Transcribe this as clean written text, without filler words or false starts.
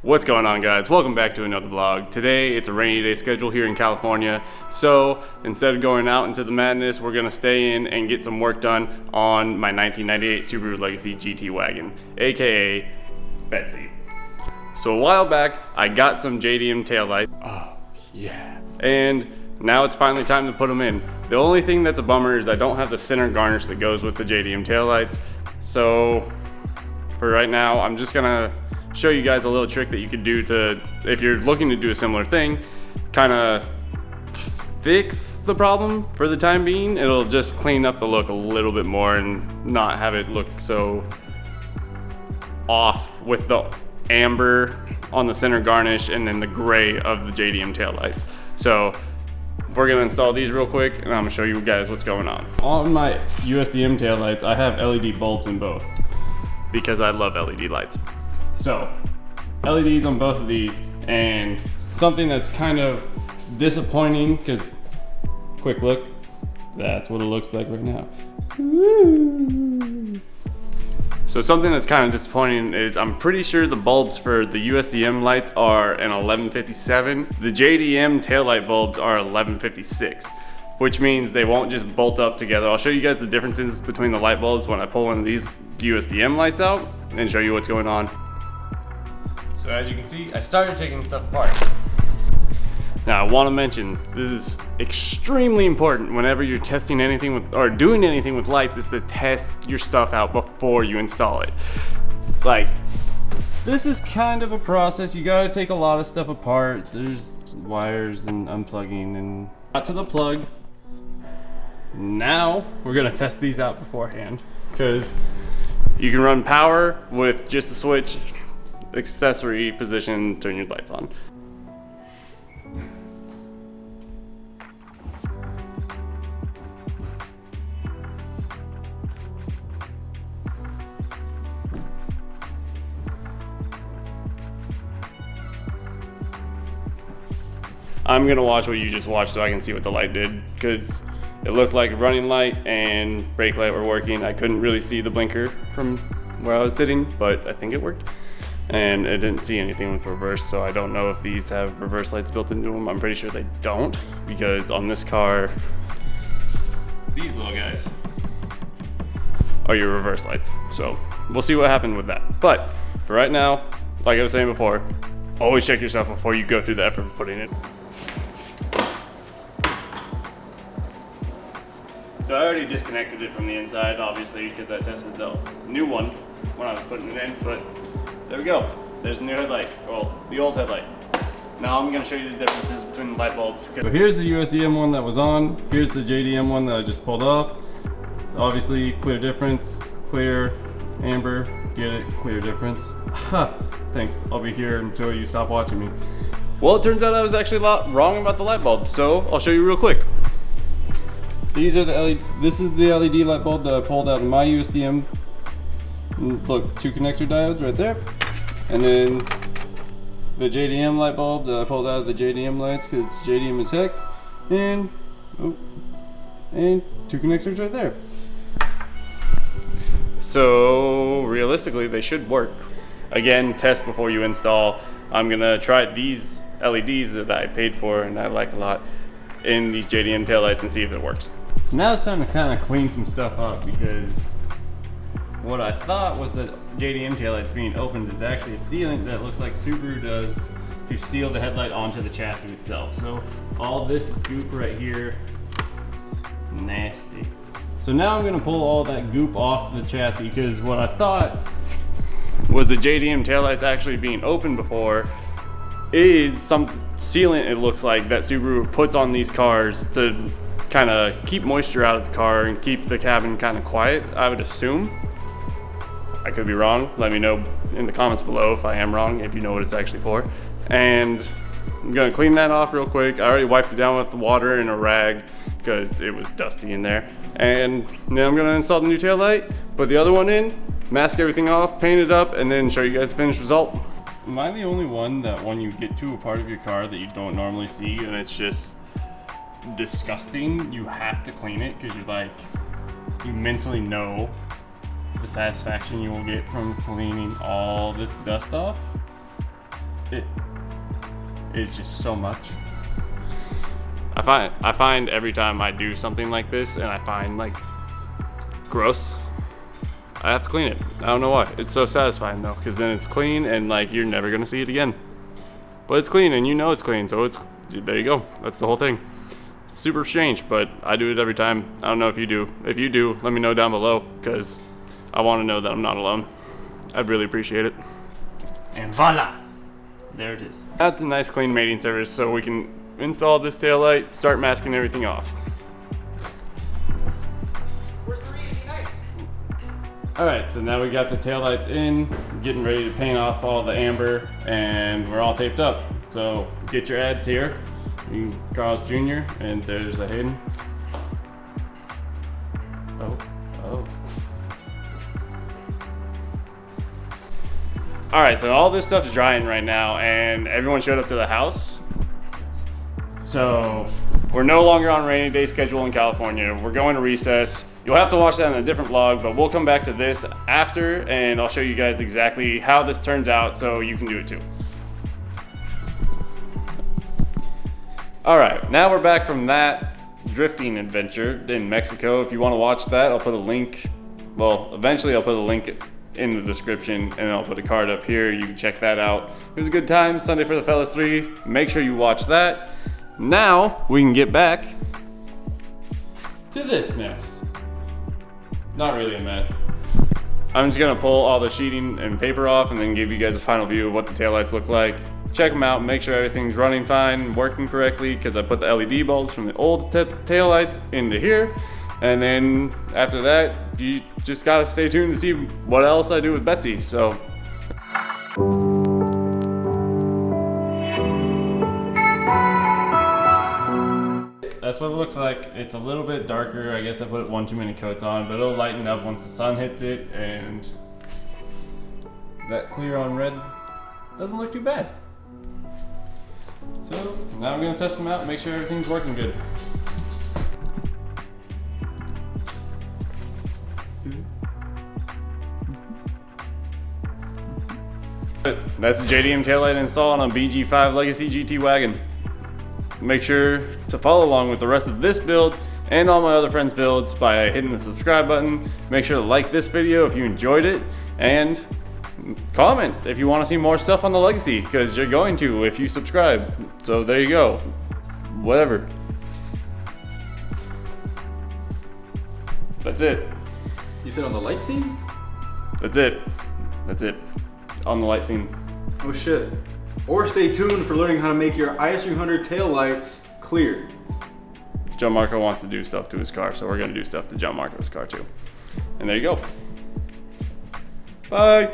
What's going on, guys? Welcome back to another vlog. Today it's a rainy day schedule here in California, so instead of going out into the madness, we're gonna stay in and get some work done on my 1998 Subaru Legacy GT wagon, aka Betsy. So a while back I got some JDM Taillight. Oh yeah. And now it's finally time to put them in. The only thing that's a bummer is I don't have the center garnish that goes with the JDM taillights. So for right now, I'm just gonna show you guys a little trick that you could do to, if you're looking to do a similar thing, kind of fix the problem for the time being. It'll just clean up the look a little bit more and not have it look so off with the amber on the center garnish and then the gray of the JDM taillights. So we're gonna install these real quick and I'm gonna show you guys what's going on. On my USDM taillights, I have LED bulbs in both because I love LED lights. So LEDs on both of these, and something that's kind of disappointing because quick look, that's what it looks like right now. Woo. So something that's kind of disappointing is I'm pretty sure the bulbs for the USDM lights are an 1157. The JDM taillight bulbs are 1156, which means they won't just bolt up together. I'll show you guys the differences between the light bulbs when I pull one of these USDM lights out and show you what's going on. So as you can see, I started taking stuff apart. Now I want to mention, this is extremely important whenever you're testing anything with, or doing anything with lights, is to test your stuff out before you install it. Like, this is kind of a process. You gotta take a lot of stuff apart. There's wires and unplugging and got to the plug. Now we're gonna test these out beforehand, because you can run power with just a switch, accessory position, turn your lights on. I'm gonna watch what you just watched so I can see what the light did, because it looked like a running light and brake light were working. I couldn't really see the blinker from where I was sitting, but I think it worked. And I didn't see anything with reverse, so I don't know if these have reverse lights built into them. I'm pretty sure they don't, because on this car, these little guys are your reverse lights. So we'll see what happened with that. But for right now, like I was saying before, always check yourself before you go through the effort of putting it. So I already disconnected it from the inside, obviously, because I tested the new one when I was putting it in, but there we go. There's the new headlight, well, the old headlight. Now I'm gonna show you the differences between the light bulbs. So here's the USDM one that was on. Here's the JDM one that I just pulled off. Obviously, clear difference, clear, amber, get it, clear difference. Ha, thanks, I'll be here until you stop watching me. Well, it turns out I was actually a lot wrong about the light bulbs, so I'll show you real quick. These are the LED, this is the LED light bulb that I pulled out of my USDM. Look, 2 connector diodes right there. And then the JDM light bulb that I pulled out of the JDM lights because it's JDM as heck. And 2 connectors right there. So realistically, they should work. Again, test before you install. I'm gonna try these LEDs that I paid for and I like a lot in these JDM taillights and see if it works. So now it's time to kind of clean some stuff up, because what I thought was that JDM taillights being opened is actually a sealant that looks like Subaru does to seal the headlight onto the chassis itself. So all this goop right here, nasty. So now I'm gonna pull all that goop off the chassis, because what I thought was the JDM taillights actually being opened before is some sealant, it looks like, that Subaru puts on these cars to kind of keep moisture out of the car and keep the cabin kind of quiet, I would assume. I could be wrong. Let me know in the comments below if I am wrong, if you know what it's actually for. And I'm gonna clean that off real quick. I already wiped it down with the water and a rag because it was dusty in there. And then I'm gonna install the new taillight, put the other one in, mask everything off, paint it up, and then show you guys the finished result. Am I the only one that when you get to a part of your car that you don't normally see and it's just disgusting, you have to clean it because you're like, you mentally know the satisfaction you will get from cleaning all this dust off, it is just so much. I find every time I do something like this and I find like gross, I have to clean it. I don't know why. It's so satisfying though, because then it's clean and like you're never gonna see it again. But it's clean and you know it's clean, so it's, there you go. That's the whole thing. It's super strange, but I do it every time. I don't know if you do. If you do, let me know down below, because I want to know that I'm not alone. I'd really appreciate it. And voila! There it is. That's a nice clean mating service, so we can install this taillight, start masking everything off. Alright, so now we got the taillights in, getting ready to paint off all the amber, and we're all taped up. So get your ads here. Carl's Jr. and there's a Hayden. Oh. Alright, so all this stuff's drying right now and everyone showed up to the house. So we're no longer on rainy day schedule in California. We're going to recess. You'll have to watch that in a different vlog, but we'll come back to this after and I'll show you guys exactly how this turns out so you can do it too. All right, now we're back from that drifting adventure in Mexico. If you want to watch that, I'll put a link. Well, eventually I'll put a link in the description and I'll put a card up here. You can check that out. It was a good time, Sunday for the Fellas 3. Make sure you watch that. Now we can get back to this mess. Not really a mess. I'm just gonna pull all the sheeting and paper off and then give you guys a final view of what the taillights look like. Check them out, make sure everything's running fine, working correctly, because I put the LED bulbs from the old taillights into here. And then after that, you just gotta stay tuned to see what else I do with Betsy, so. That's what it looks like. It's a little bit darker. I guess I put one too many coats on, but it'll lighten up once the sun hits it, and that clear on red doesn't look too bad. So now I'm gonna test them out and make sure everything's working good. That's a JDM Taillight install on a BG5 Legacy GT wagon. Make sure to follow along with the rest of this build and all my other friends' builds by hitting the subscribe button. Make sure to like this video if you enjoyed it, and comment if you want to see more stuff on the Legacy, because you're going to if you subscribe. So there you go. Whatever. That's it. You said on the light scene? That's it. That's it. On the light scene. Oh shit. Or stay tuned for learning how to make your IS300 taillights clear. John Marco wants to do stuff to his car, so we're gonna do stuff to John Marco's car too. And there you go. Bye.